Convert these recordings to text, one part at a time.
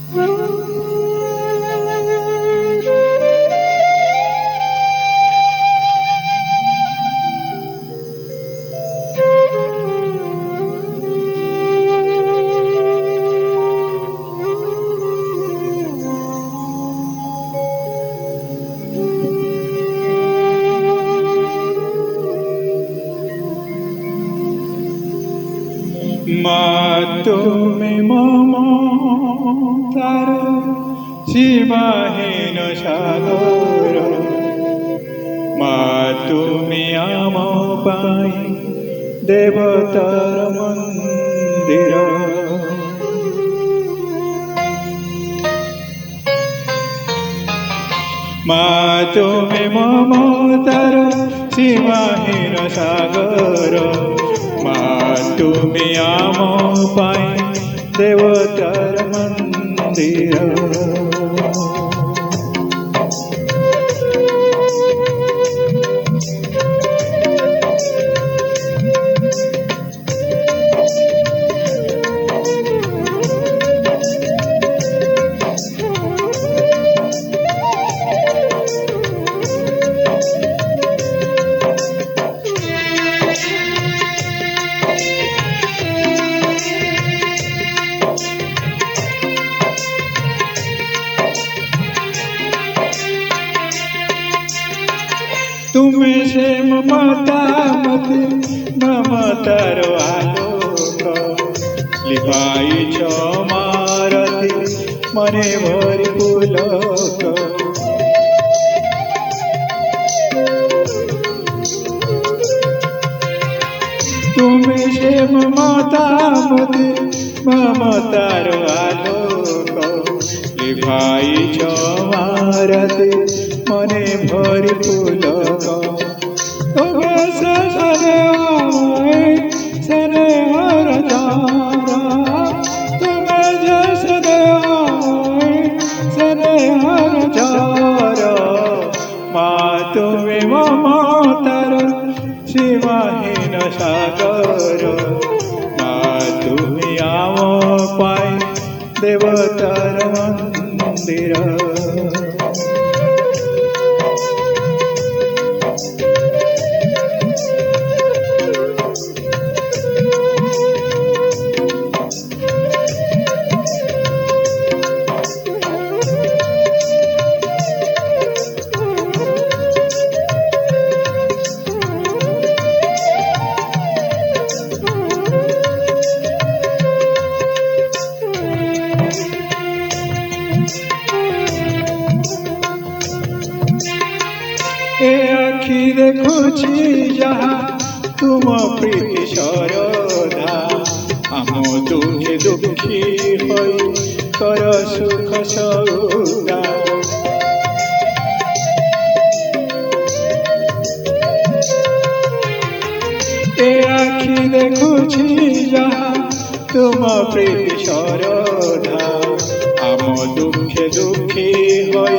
মা তুমি মমতার সীমাহীন সাগর, মা তুমি আম পাই দেবতার মন্দির। মা তুমি মমতার সীমাহীন সাগর, মা তুমি আম পাই দেবতার মন্দির। তুমি সে মমতা মতে মমতার আলোক, লিভাইছ মারতি মনে ভরি পুলক। তুমি সে মমতা মতে মমতার আলোক, লিভাইছ মারতি মনে ভরি পুলক। তুমি সরে হর যারা, তুমি যে সরে হর যারা। মা তুমি মমতার সীমাহীন সাগর, মা তুমি আম পাই দেবতার মন্দির। এ আখি দেখুছি যাহা তুম প্রীতি শরধা, আম দুঃখে দুঃখী হই কর সুখ সৌদা। এ আখি দেখুছি যাহা তুম প্রীতি শরধা, আম দুঃখে দুঃখী হই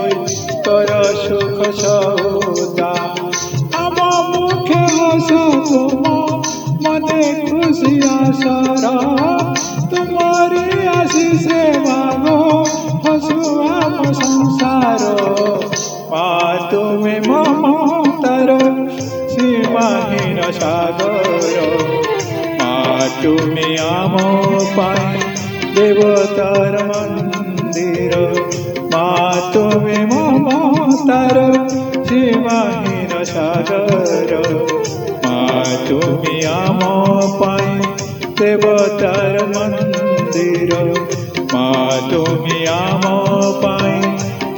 কর সুখ সৌদা। আম মুখে হস তুম মনে খুশি আশারা, তোমারি আশিসে মাগো হসু আম সংসার। মা তুমি মমতার সীমাহীন সাগর, মা তুমি আম পাই দেবতার মন্দির। মা তুমি মমতার সীমাহীন সাগর, মা তুমি আম পাই দেবতার মন্দির। মা তুমি আম পাই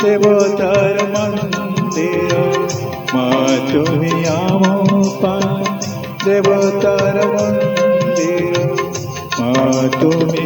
দেবতার মন্দির। মা তুমি আম পাই দেবতার মন্দির। মা তুমি